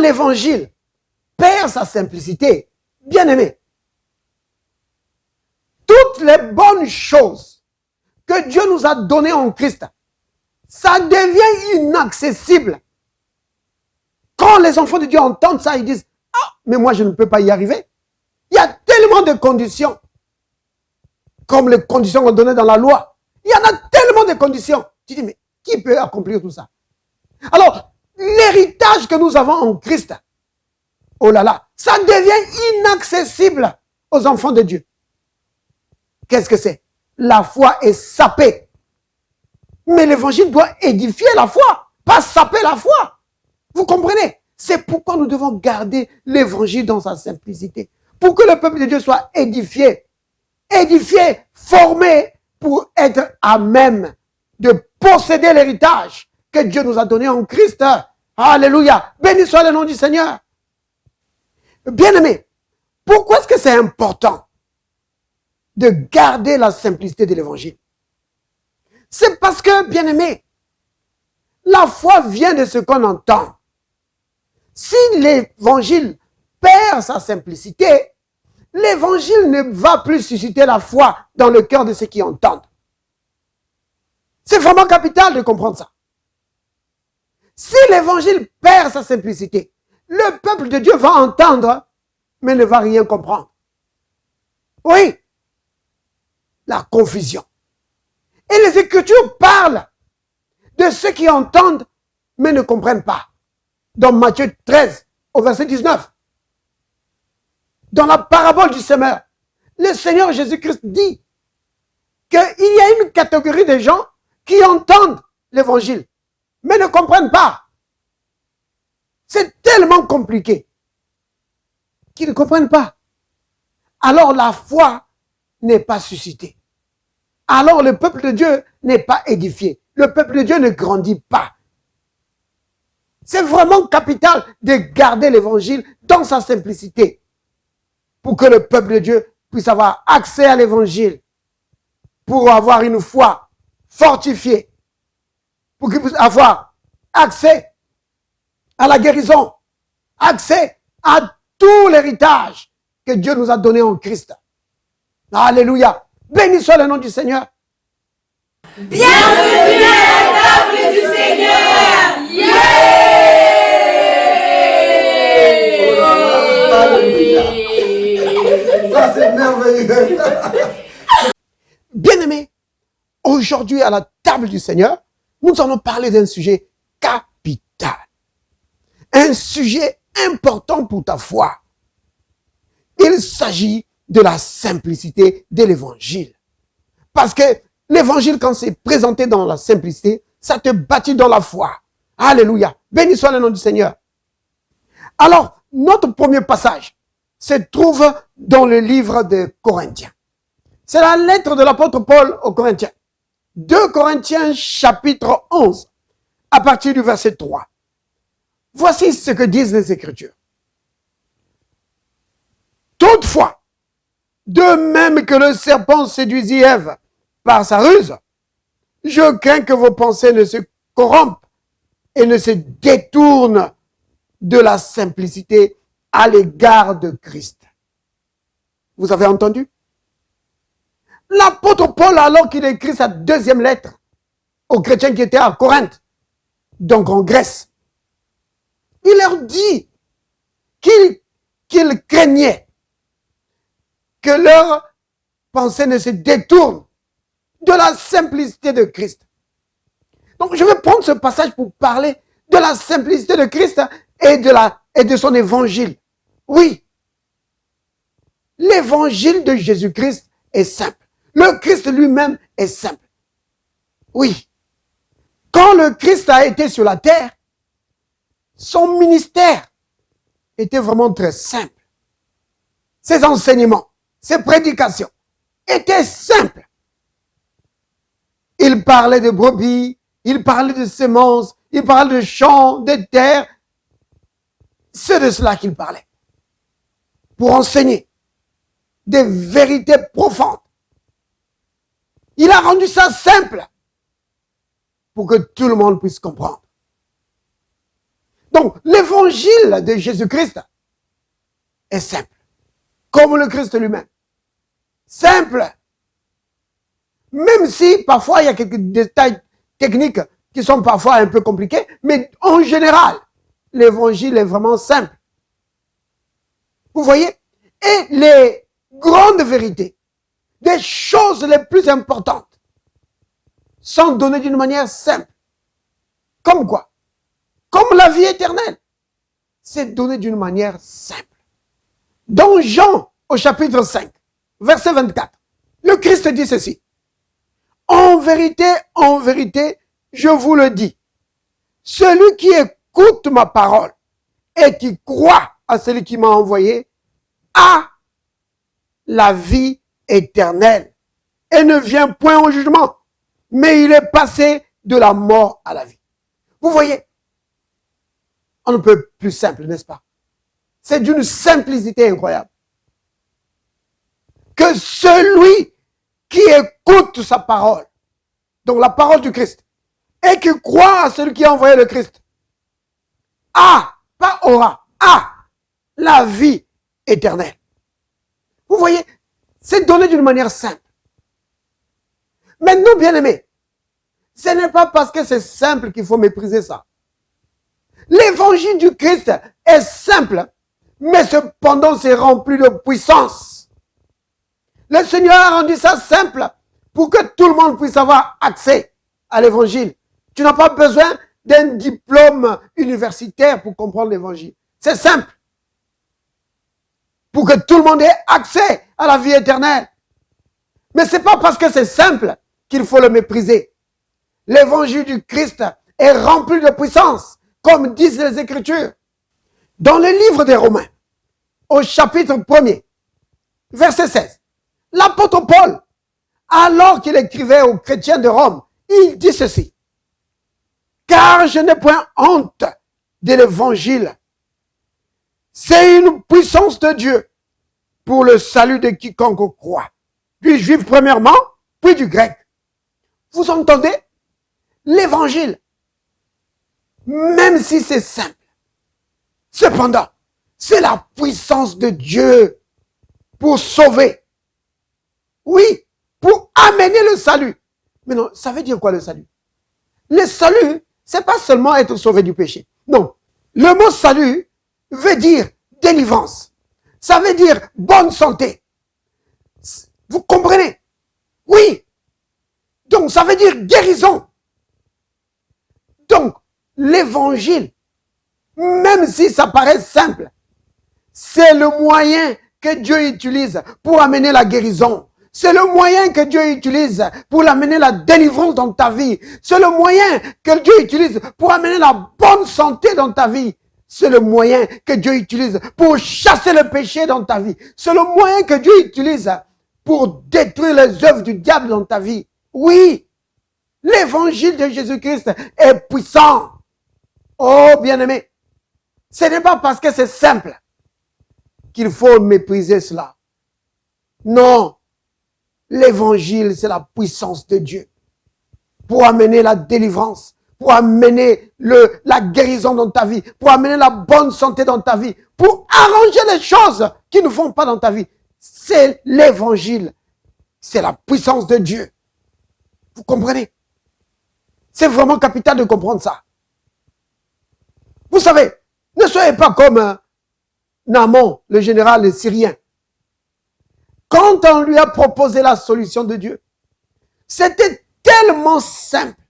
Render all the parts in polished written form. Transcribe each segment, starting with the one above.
l'évangile perd sa simplicité, bien aimé, toutes les bonnes choses que Dieu nous a données en Christ, ça devient inaccessible. Quand les enfants de Dieu entendent ça, ils disent, ah, mais moi je ne peux pas y arriver. Il y a tellement de conditions, comme les conditions qu'on donnait dans la loi. Il y en a tellement de conditions. Tu dis, mais qui peut accomplir tout ça? Alors, l'héritage que nous avons en Christ, oh là là, ça devient inaccessible aux enfants de Dieu. Qu'est-ce que c'est? La foi est sapée. Mais l'évangile doit édifier la foi, pas saper la foi. Vous comprenez? C'est pourquoi nous devons garder l'évangile dans sa simplicité. Pour que le peuple de Dieu soit édifié, formé pour être à même de posséder l'héritage que Dieu nous a donné en Christ. Alléluia. Béni soit le nom du Seigneur. Bien-aimé, pourquoi est-ce que c'est important de garder la simplicité de l'évangile? C'est parce que, bien-aimé, la foi vient de ce qu'on entend. Si l'évangile perd sa simplicité, l'évangile ne va plus susciter la foi dans le cœur de ceux qui entendent. C'est vraiment capital de comprendre ça. Si l'évangile perd sa simplicité, le peuple de Dieu va entendre, mais ne va rien comprendre. Oui, la confusion. Et les Écritures parlent de ceux qui entendent, mais ne comprennent pas. Dans Matthieu 13, au verset 19. Dans la parabole du semeur, le Seigneur Jésus-Christ dit qu'il y a une catégorie de gens qui entendent l'évangile, mais ne comprennent pas. C'est tellement compliqué qu'ils ne comprennent pas. Alors la foi n'est pas suscitée. Alors le peuple de Dieu n'est pas édifié. Le peuple de Dieu ne grandit pas. C'est vraiment capital de garder l'évangile dans sa simplicité pour que le peuple de Dieu puisse avoir accès à l'évangile, pour avoir une foi fortifiée, pour qu'il puisse avoir accès à la guérison, accès à tout l'héritage que Dieu nous a donné en Christ. Alléluia. Béni soit le nom du Seigneur. Bienvenue à la table du Seigneur. Yeah! Ça c'est merveilleux. Bien-aimés, aujourd'hui à la table du Seigneur, nous allons parler d'un sujet capital. Un sujet important pour ta foi. Il s'agit de la simplicité de l'évangile. Parce que l'évangile, quand c'est présenté dans la simplicité, ça te bâtit dans la foi. Alléluia. Béni soit le nom du Seigneur. Alors, notre premier passage se trouve dans le livre de Corinthiens. C'est la lettre de l'apôtre Paul aux Corinthiens. 2 Corinthiens chapitre 11, à partir du verset 3. Voici ce que disent les Écritures. Toutefois, de même que le serpent séduisit Ève par sa ruse, je crains que vos pensées ne se corrompent et ne se détournent de la simplicité à l'égard de Christ. Vous avez entendu? L'apôtre Paul, alors qu'il écrit sa deuxième lettre aux chrétiens qui étaient à Corinthe, donc en Grèce, il leur dit qu'il craignait que leur pensée ne se détourne de la simplicité de Christ. Donc je vais prendre ce passage pour parler de la simplicité de Christ et de son évangile. Oui, l'évangile de Jésus-Christ est simple. Le Christ lui-même est simple. Oui, quand le Christ a été sur la terre, son ministère était vraiment très simple. Ses enseignements, ses prédications étaient simples. Il parlait de brebis, il parlait de semences, il parlait de champs, de terres. C'est de cela qu'il parlait. Pour enseigner des vérités profondes. Il a rendu ça simple pour que tout le monde puisse comprendre. Donc, l'évangile de Jésus-Christ est simple. Comme le Christ lui-même. Simple. Même si parfois il y a quelques détails techniques qui sont parfois un peu compliqués, mais en général, l'évangile est vraiment simple. Vous voyez? Et les grandes vérités, des choses les plus importantes, sont données d'une manière simple. Comme quoi? Comme la vie éternelle. C'est donné d'une manière simple. Dans Jean, au chapitre 5, verset 24, le Christ dit ceci. En vérité, je vous le dis, celui qui écoute ma parole et qui croit à celui qui m'a envoyé a la vie éternelle et ne vient point au jugement, mais il est passé de la mort à la vie. Vous voyez, on ne peut plus simple, n'est-ce pas? C'est d'une simplicité incroyable. Que celui qui écoute sa parole, donc la parole du Christ, et qui croit à celui qui a envoyé le Christ, a, pas aura, a la vie éternelle. Vous voyez, c'est donné d'une manière simple. Maintenant, bien aimés, ce n'est pas parce que c'est simple qu'il faut mépriser ça. L'évangile du Christ est simple, mais cependant c'est rempli de puissance. Le Seigneur a rendu ça simple pour que tout le monde puisse avoir accès à l'évangile. Tu n'as pas besoin d'un diplôme universitaire pour comprendre l'évangile. C'est simple. Pour que tout le monde ait accès à la vie éternelle. Mais ce n'est pas parce que c'est simple qu'il faut le mépriser. L'évangile du Christ est rempli de puissance, comme disent les Écritures. Dans le livre des Romains, au chapitre 1er, verset 16, l'apôtre Paul, alors qu'il écrivait aux chrétiens de Rome, il dit ceci. Car je n'ai point honte de l'évangile. C'est une puissance de Dieu pour le salut de quiconque croit. Du juif premièrement, puis du grec. Vous entendez? L'évangile, même si c'est simple, cependant, c'est la puissance de Dieu pour sauver. Oui, pour amener le salut. Mais non, ça veut dire quoi le salut? Le salut, c'est pas seulement être sauvé du péché. Non, le mot salut veut dire délivrance. Ça veut dire bonne santé. Vous comprenez? Oui. Donc, ça veut dire guérison. Donc, l'évangile, même si ça paraît simple, c'est le moyen que Dieu utilise pour amener la guérison. C'est le moyen que Dieu utilise pour amener la délivrance dans ta vie. C'est le moyen que Dieu utilise pour amener la bonne santé dans ta vie. C'est le moyen que Dieu utilise pour chasser le péché dans ta vie. C'est le moyen que Dieu utilise pour détruire les œuvres du diable dans ta vie. Oui, l'évangile de Jésus-Christ est puissant. Oh, bien-aimé, ce n'est pas parce que c'est simple qu'il faut mépriser cela. Non, l'évangile, c'est la puissance de Dieu pour amener la délivrance, pour amener la guérison dans ta vie, pour amener la bonne santé dans ta vie, pour arranger les choses qui ne vont pas dans ta vie. C'est l'évangile, c'est la puissance de Dieu. Vous comprenez? C'est vraiment capital de comprendre ça. Vous savez, ne soyez pas comme Naaman, le général syrien. Quand on lui a proposé la solution de Dieu, c'était tellement simple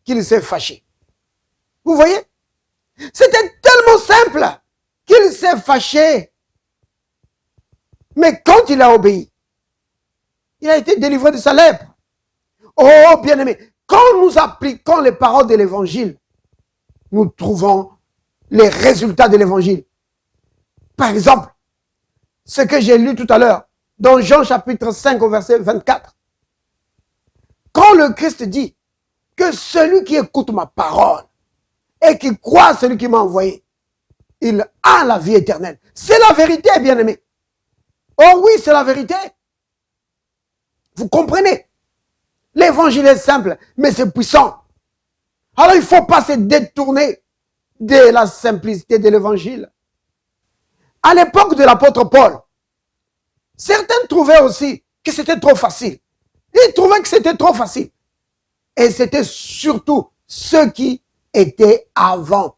qu'il s'est fâché. Vous voyez? C'était tellement simple qu'il s'est fâché. Mais quand il a obéi, il a été délivré de sa lèpre. Oh, bien-aimé, quand nous appliquons les paroles de l'évangile, nous trouvons les résultats de l'évangile. Par exemple, ce que j'ai lu tout à l'heure, dans Jean chapitre 5 au verset 24. Quand le Christ dit que celui qui écoute ma parole et qui croit à celui qui m'a envoyé, il a la vie éternelle. C'est la vérité, bien-aimé. Oh oui, c'est la vérité. Vous comprenez? L'évangile est simple, mais c'est puissant. Alors il ne faut pas se détourner de la simplicité de l'évangile. À l'époque de l'apôtre Paul, certains trouvaient aussi que c'était trop facile. Ils trouvaient que c'était trop facile. Et c'était surtout ceux qui étaient avant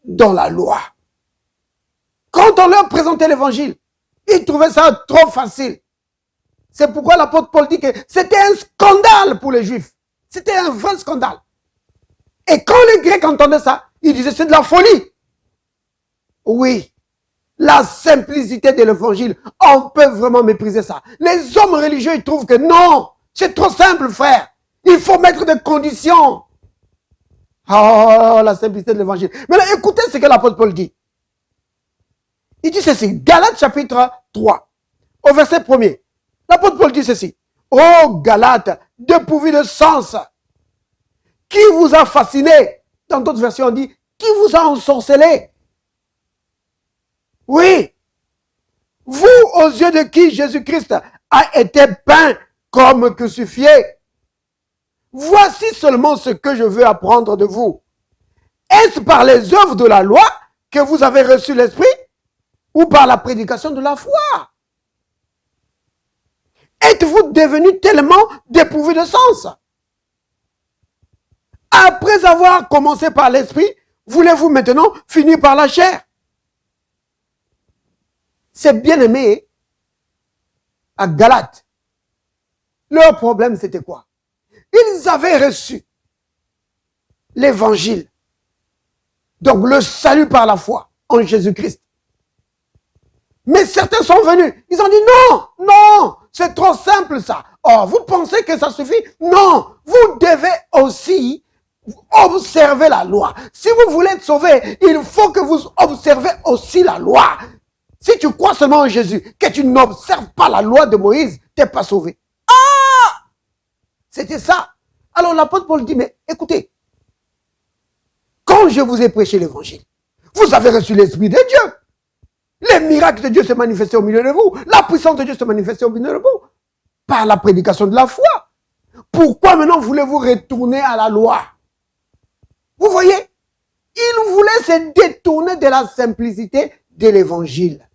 dans la loi. Quand on leur présentait l'évangile, ils trouvaient ça trop facile. C'est pourquoi l'apôtre Paul dit que c'était un scandale pour les Juifs. C'était un vrai scandale. Et quand les Grecs entendaient ça, ils disaient c'est de la folie. Oui, la simplicité de l'évangile, on peut vraiment mépriser ça. Les hommes religieux, ils trouvent que non, c'est trop simple, frère. Il faut mettre des conditions. Oh, la simplicité de l'évangile. Maintenant, écoutez ce que l'apôtre Paul dit. Il dit ceci, Galates chapitre 3, au verset 1er. L'apôtre Paul dit ceci. Oh, Galates, dépourvus de sens, qui vous a fasciné? Dans d'autres versions, on dit, qui vous a ensorcelé? Oui. Vous, aux yeux de qui Jésus-Christ a été peint comme crucifié. Voici seulement ce que je veux apprendre de vous. Est-ce par les œuvres de la loi que vous avez reçu l'Esprit ou par la prédication de la foi? Êtes-vous devenu tellement dépourvu de sens? Après avoir commencé par l'Esprit, voulez-vous maintenant finir par la chair? C'est bien aimé à Galates. Leur problème, c'était quoi? Ils avaient reçu l'évangile. Donc le salut par la foi en Jésus-Christ. Mais certains sont venus. Ils ont dit non, non, c'est trop simple ça. Oh, vous pensez que ça suffit? Non, vous devez aussi observer la loi. Si vous voulez être sauvé, il faut que vous observez aussi la loi. Si tu crois seulement en Jésus, que tu n'observes pas la loi de Moïse, tu n'es pas sauvé. Ah! C'était ça. Alors l'apôtre Paul dit, mais écoutez, quand je vous ai prêché l'évangile, vous avez reçu l'Esprit de Dieu. Les miracles de Dieu se manifestaient au milieu de vous. La puissance de Dieu se manifestait au milieu de vous. Par la prédication de la foi. Pourquoi maintenant voulez-vous retourner à la loi? Vous voyez, il voulait se détourner de la simplicité de l'évangile.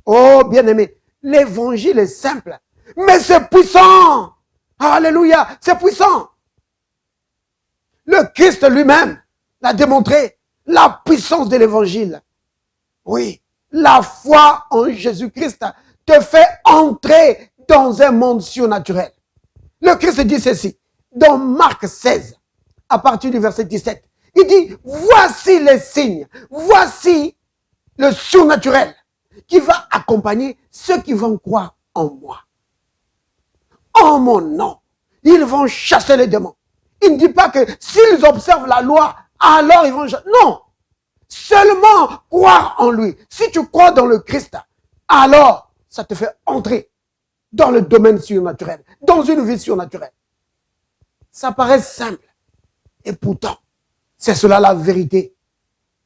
Oh, bien-aimé, l'évangile est simple, mais c'est puissant. Alléluia, c'est puissant. Le Christ lui-même l'a démontré, la puissance de l'évangile. Oui, la foi en Jésus-Christ te fait entrer dans un monde surnaturel. Le Christ dit ceci, dans Marc 16, à partir du verset 17. Il dit, voici les signes, voici le surnaturel qui va accompagner ceux qui vont croire en moi. En mon nom, ils vont chasser les démons. Il ne dit pas que s'ils observent la loi, alors ils vont chasser. Non, seulement croire en lui. Si tu crois dans le Christ, alors ça te fait entrer dans le domaine surnaturel, dans une vie surnaturelle. Ça paraît simple. Et pourtant, c'est cela la vérité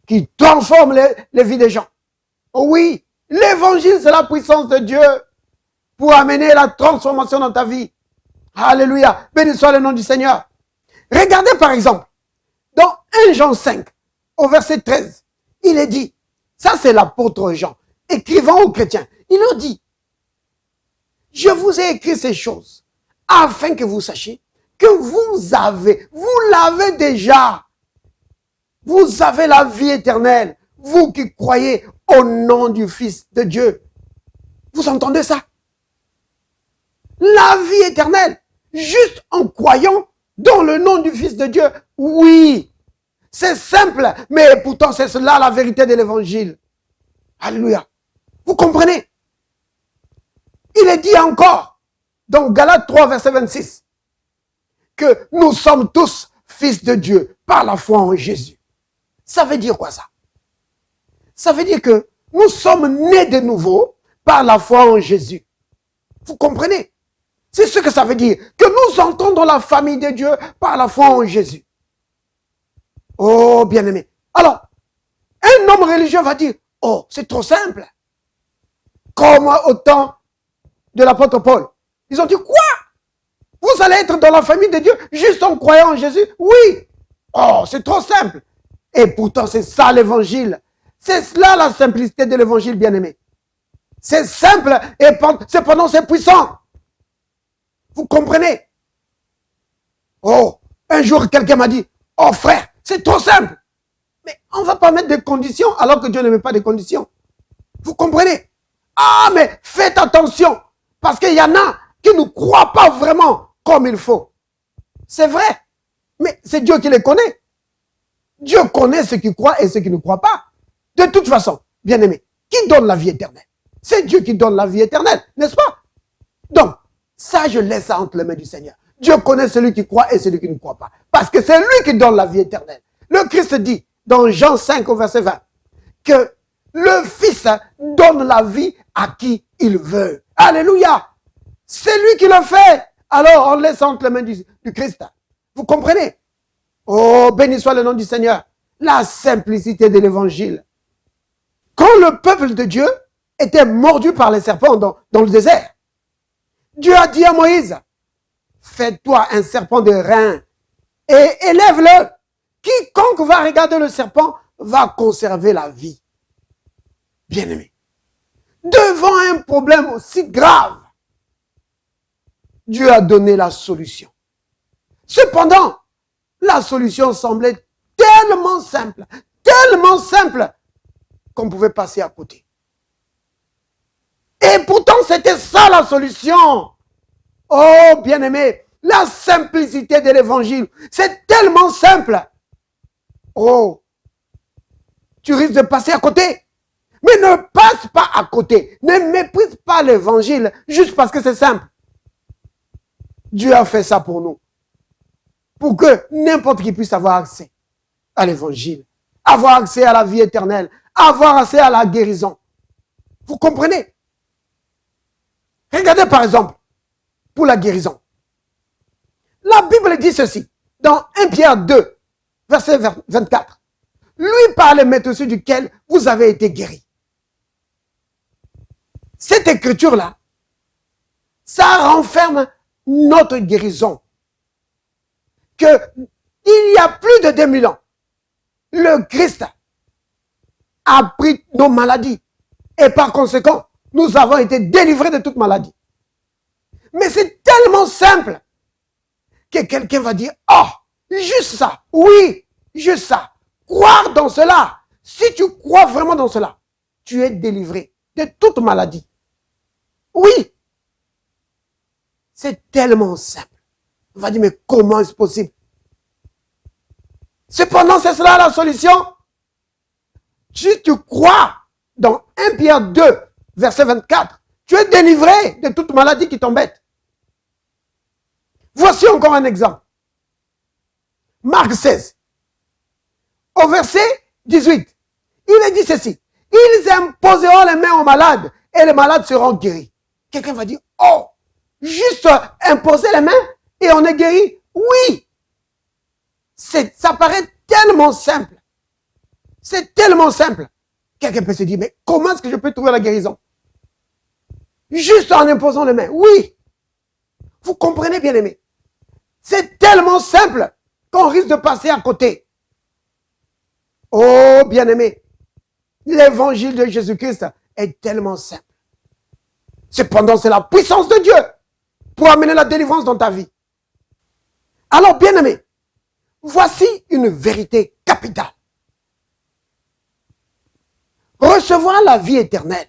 qui transforme les vies des gens. Oh oui, l'évangile, c'est la puissance de Dieu pour amener la transformation dans ta vie. Alléluia. Béni soit le nom du Seigneur. Regardez par exemple, dans 1 Jean 5, au verset 13, il est dit, ça c'est l'apôtre Jean, écrivant aux chrétiens, il leur dit, je vous ai écrit ces choses afin que vous sachiez que vous l'avez déjà. Vous avez la vie éternelle, vous qui croyez au nom du Fils de Dieu. Vous entendez ça? La vie éternelle, juste en croyant dans le nom du Fils de Dieu. Oui, c'est simple, mais pourtant c'est cela la vérité de l'évangile. Alléluia. Vous comprenez? Il est dit encore, dans Galates 3, verset 26, que nous sommes tous fils de Dieu par la foi en Jésus. Ça veut dire quoi ça? Ça veut dire que nous sommes nés de nouveau par la foi en Jésus. Vous comprenez? C'est ce que ça veut dire. Que nous entrons dans la famille de Dieu par la foi en Jésus. Oh, bien-aimé. Alors, un homme religieux va dire, oh, c'est trop simple. Comme au temps de l'apôtre Paul. Ils ont dit, quoi? Vous allez être dans la famille de Dieu juste en croyant en Jésus? Oui. Oh, c'est trop simple. Et pourtant, c'est ça l'évangile. C'est cela la simplicité de l'évangile, bien-aimé. C'est simple et cependant c'est puissant. Vous comprenez? Oh, un jour quelqu'un m'a dit, oh frère, c'est trop simple. Mais on ne va pas mettre des conditions alors que Dieu ne met pas de conditions. Vous comprenez? Ah, mais faites attention, parce qu'il y en a qui ne croient pas vraiment comme il faut. C'est vrai, mais c'est Dieu qui les connaît. Dieu connaît ceux qui croient et ceux qui ne croient pas. De toute façon, bien-aimé, qui donne la vie éternelle? C'est Dieu qui donne la vie éternelle, n'est-ce pas? Donc, ça, je laisse ça entre les mains du Seigneur. Dieu connaît celui qui croit et celui qui ne croit pas. Parce que c'est lui qui donne la vie éternelle. Le Christ dit, dans Jean 5 au verset 20, que le Fils donne la vie à qui il veut. Alléluia! C'est lui qui le fait. Alors, on laisse entre les mains du Christ. Vous comprenez? Oh, béni soit le nom du Seigneur. La simplicité de l'évangile. Quand le peuple de Dieu était mordu par les serpents dans le désert, Dieu a dit à Moïse, fais-toi un serpent de rein et élève-le. Quiconque va regarder le serpent va conserver la vie. Bien-aimé, devant un problème aussi grave, Dieu a donné la solution. Cependant, la solution semblait tellement simple qu'on pouvait passer à côté. Et pourtant, c'était ça la solution. Oh, bien-aimé, la simplicité de l'évangile, c'est tellement simple. Oh, tu risques de passer à côté. Mais ne passe pas à côté. Ne méprise pas l'évangile juste parce que c'est simple. Dieu a fait ça pour nous. Pour que n'importe qui puisse avoir accès à l'évangile, avoir accès à la vie éternelle, avoir accès à la guérison. Vous comprenez? Regardez par exemple, pour la guérison. La Bible dit ceci, dans 1 Pierre 2, verset 24. Lui par le maître duquel vous avez été guéris. Cette écriture-là, ça renferme notre guérison. Que il y a plus de 2000 ans, le Christ a pris nos maladies. Et par conséquent, nous avons été délivrés de toute maladie. Mais c'est tellement simple que quelqu'un va dire, oh, juste ça, oui, juste ça. Croire dans cela. Si tu crois vraiment dans cela, tu es délivré de toute maladie. Oui. C'est tellement simple. On va dire, mais comment est-ce possible? Cependant, c'est cela la solution. Si tu crois dans 1 Pierre 2, verset 24, tu es délivré de toute maladie qui t'embête. Voici encore un exemple. Marc 16, au verset 18, il est dit ceci. Ils imposeront les mains aux malades et les malades seront guéris. Quelqu'un va dire, oh, juste imposer les mains et on est guéri. Oui. Ça paraît tellement simple. C'est tellement simple. Quelqu'un peut se dire, mais comment est-ce que je peux trouver la guérison? Juste en imposant les mains. Oui. Vous comprenez, bien aimé. C'est tellement simple qu'on risque de passer à côté. Oh, bien aimé. L'évangile de Jésus-Christ est tellement simple. Cependant, c'est la puissance de Dieu pour amener la délivrance dans ta vie. Alors, bien aimé, voici une vérité capitale. Recevoir la vie éternelle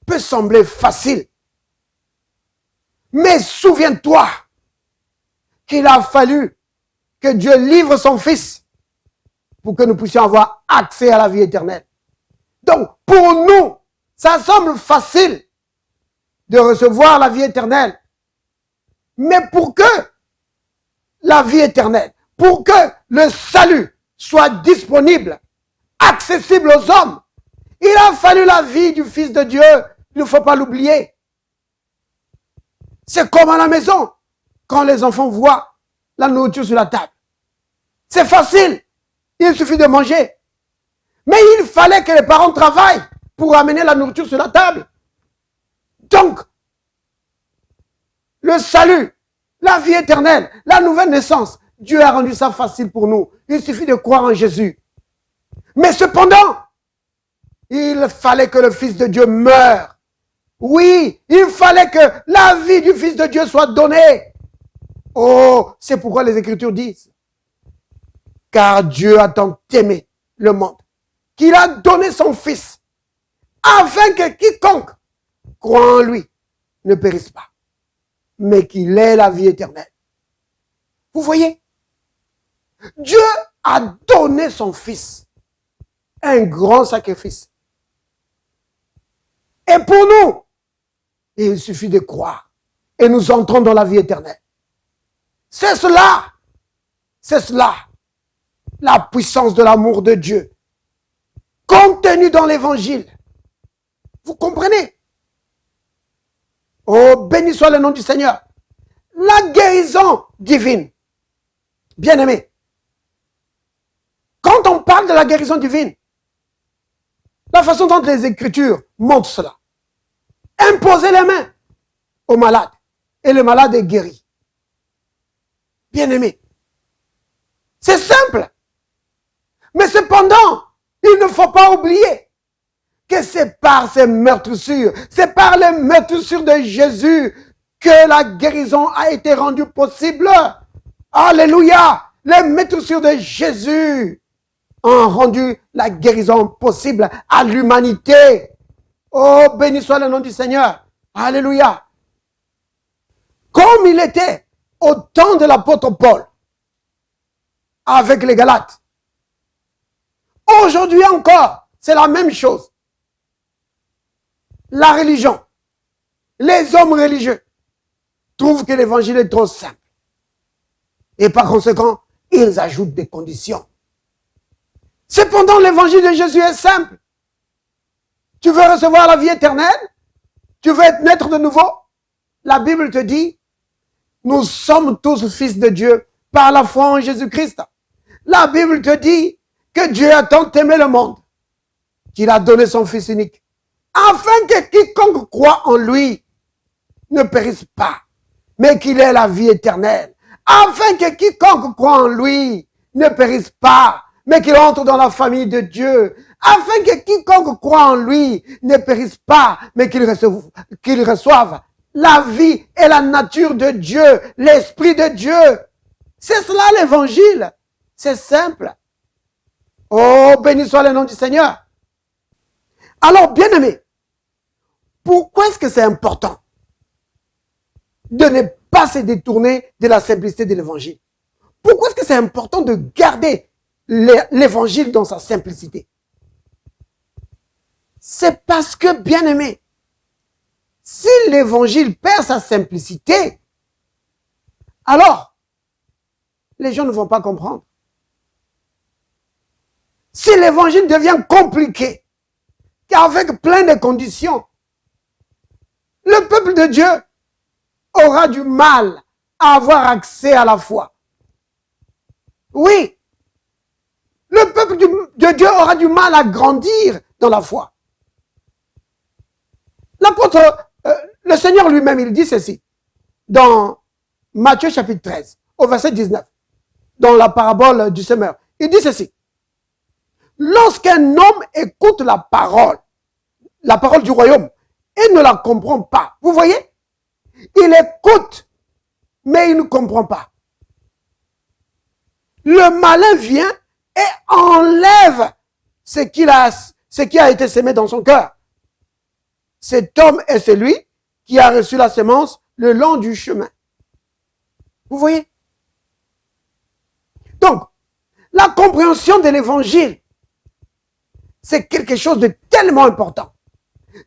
peut sembler facile. Mais souviens-toi qu'il a fallu que Dieu livre son Fils pour que nous puissions avoir accès à la vie éternelle. Donc, pour nous, ça semble facile de recevoir la vie éternelle. Mais pour que la vie éternelle, pour que le salut soit disponible, accessible aux hommes, il a fallu la vie du Fils de Dieu. Il ne faut pas l'oublier. C'est comme à la maison, quand les enfants voient la nourriture sur la table. C'est facile. Il suffit de manger. Mais il fallait que les parents travaillent pour amener la nourriture sur la table. Donc, le salut, la vie éternelle, la nouvelle naissance, Dieu a rendu ça facile pour nous. Il suffit de croire en Jésus. Mais cependant, il fallait que le Fils de Dieu meure. Oui, il fallait que la vie du Fils de Dieu soit donnée. Oh, c'est pourquoi les Écritures disent, car Dieu a tant aimé le monde, qu'il a donné son Fils, afin que quiconque croit en lui ne périsse pas, mais qu'il ait la vie éternelle. Vous voyez, Dieu a donné son Fils, un grand sacrifice. Et pour nous, il suffit de croire et nous entrons dans la vie éternelle. C'est cela, la puissance de l'amour de Dieu, contenue dans l'évangile. Vous comprenez? Oh, béni soit le nom du Seigneur. La guérison divine. Bien-aimé, quand on parle de la guérison divine, la façon dont les Écritures montrent cela, imposer les mains au malade et le malade est guéri. Bien-aimé, c'est simple. Mais cependant, il ne faut pas oublier que c'est par ces meurtrissures, c'est par les meurtrissures de Jésus que la guérison a été rendue possible. Alléluia! Les meurtrissures de Jésus ont rendu la guérison possible à l'humanité. Oh, béni soit le nom du Seigneur. Alléluia. Comme il était au temps de l'apôtre Paul avec les Galates. Aujourd'hui encore, c'est la même chose. La religion, les hommes religieux trouvent que l'évangile est trop simple. Et par conséquent, ils ajoutent des conditions. Cependant, l'évangile de Jésus est simple. Tu veux recevoir la vie éternelle? Tu veux être naître de nouveau? La Bible te dit, nous sommes tous fils de Dieu par la foi en Jésus-Christ. La Bible te dit que Dieu a tant aimé le monde qu'il a donné son Fils unique, afin que quiconque croit en lui ne périsse pas, mais qu'il ait la vie éternelle. Afin que quiconque croit en lui ne périsse pas, mais qu'il entre dans la famille de Dieu. Afin que quiconque croit en lui ne périsse pas, mais qu'il reçoive la vie et la nature de Dieu, l'Esprit de Dieu. C'est cela l'évangile. C'est simple. Oh, béni soit le nom du Seigneur. Alors, bien-aimés, pourquoi est-ce que c'est important de ne pas se détourner de la simplicité de l'évangile? Pourquoi est-ce que c'est important de garder l'évangile dans sa simplicité? C'est parce que, bien-aimé, si l'évangile perd sa simplicité, alors les gens ne vont pas comprendre. Si l'évangile devient compliqué, qu'avec plein de conditions, le peuple de Dieu aura du mal à avoir accès à la foi. Oui, le peuple de Dieu aura du mal à grandir dans la foi. L'apôtre, le Seigneur lui-même, il dit ceci, dans Matthieu chapitre 13, au verset 19, dans la parabole du semeur. Il dit ceci, lorsqu'un homme écoute la parole du royaume, et ne la comprend pas, vous voyez, il écoute, mais il ne comprend pas. Le malin vient et enlève ce qui a été semé dans son cœur. Cet homme est celui qui a reçu la semence le long du chemin. Vous voyez? Donc, la compréhension de l'évangile, c'est quelque chose de tellement important.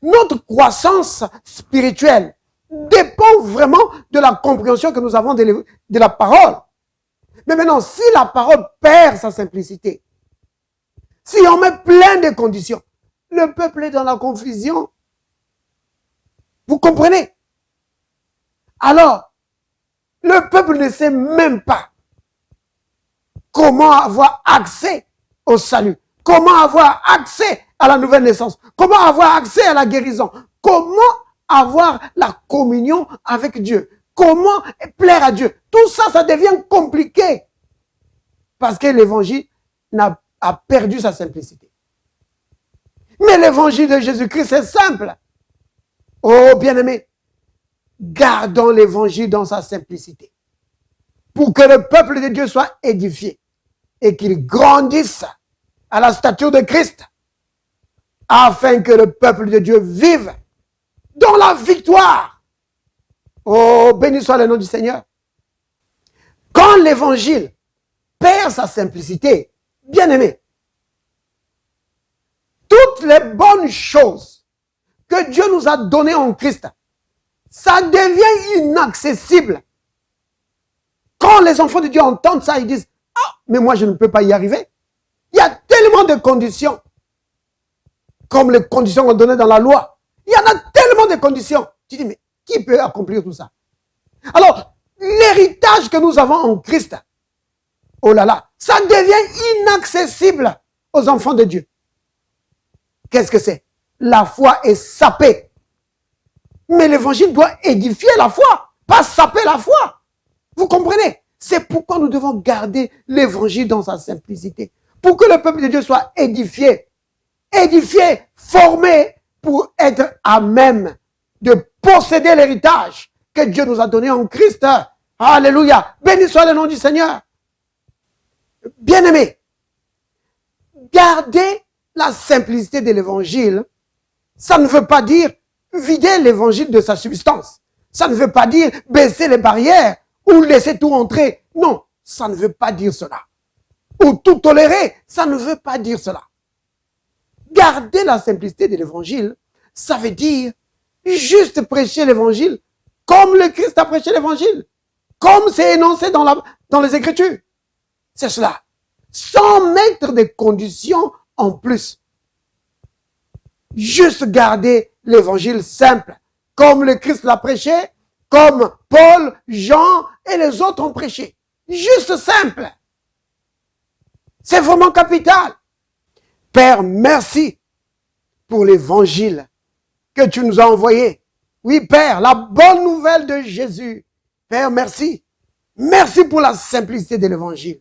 Notre croissance spirituelle dépend vraiment de la compréhension que nous avons de la parole. Mais maintenant, si la parole perd sa simplicité, si on met plein de conditions, le peuple est dans la confusion. Vous comprenez? Alors, le peuple ne sait même pas comment avoir accès au salut, comment avoir accès à la nouvelle naissance, comment avoir accès à la guérison, comment avoir la communion avec Dieu, comment plaire à Dieu. Tout ça, ça devient compliqué parce que l'évangile n'a a perdu sa simplicité. Mais l'évangile de Jésus-Christ est simple. Oh, bien-aimés, gardons l'évangile dans sa simplicité pour que le peuple de Dieu soit édifié et qu'il grandisse à la stature de Christ afin que le peuple de Dieu vive dans la victoire. Oh, béni soit le nom du Seigneur. Quand l'évangile perd sa simplicité, bien-aimé, toutes les bonnes choses que Dieu nous a données en Christ, ça devient inaccessible. Quand les enfants de Dieu entendent ça, ils disent, ah, mais moi je ne peux pas y arriver. Il y a tellement de conditions, comme les conditions qu'on donnait dans la loi. Il y en a tellement de conditions. Tu dis, mais qui peut accomplir tout ça? Alors, l'héritage que nous avons en Christ, oh là là, ça devient inaccessible aux enfants de Dieu. Qu'est-ce que c'est? La foi est sapée. Mais l'évangile doit édifier la foi, pas saper la foi. Vous comprenez? C'est pourquoi nous devons garder l'évangile dans sa simplicité. Pour que le peuple de Dieu soit édifié. Édifié, formé pour être à même de posséder l'héritage que Dieu nous a donné en Christ. Alléluia. Béni soit le nom du Seigneur. Bien-aimés, gardez la simplicité de l'évangile. Ça ne veut pas dire vider l'évangile de sa substance. Ça ne veut pas dire baisser les barrières ou laisser tout entrer. Non, ça ne veut pas dire cela. Ou tout tolérer, ça ne veut pas dire cela. Garder la simplicité de l'évangile, ça veut dire juste prêcher l'évangile comme le Christ a prêché l'évangile, comme c'est énoncé dans les Écritures. C'est cela. Sans mettre des conditions en plus. Juste garder l'évangile simple, comme le Christ l'a prêché, comme Paul, Jean et les autres ont prêché. Juste simple. C'est vraiment capital. Père, merci pour l'évangile que tu nous as envoyé. Oui, Père, la bonne nouvelle de Jésus. Père, merci. Merci pour la simplicité de l'évangile.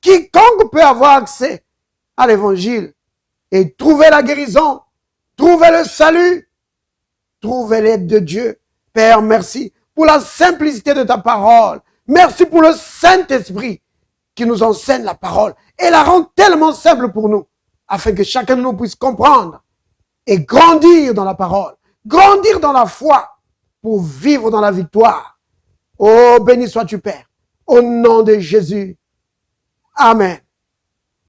Quiconque peut avoir accès à l'évangile et trouver la guérison, trouver le salut, trouver l'aide de Dieu. Père, merci pour la simplicité de ta parole. Merci pour le Saint-Esprit qui nous enseigne la parole et la rend tellement simple pour nous, afin que chacun de nous puisse comprendre et grandir dans la parole, grandir dans la foi pour vivre dans la victoire. Oh, béni sois-tu, Père, au nom de Jésus. Amen.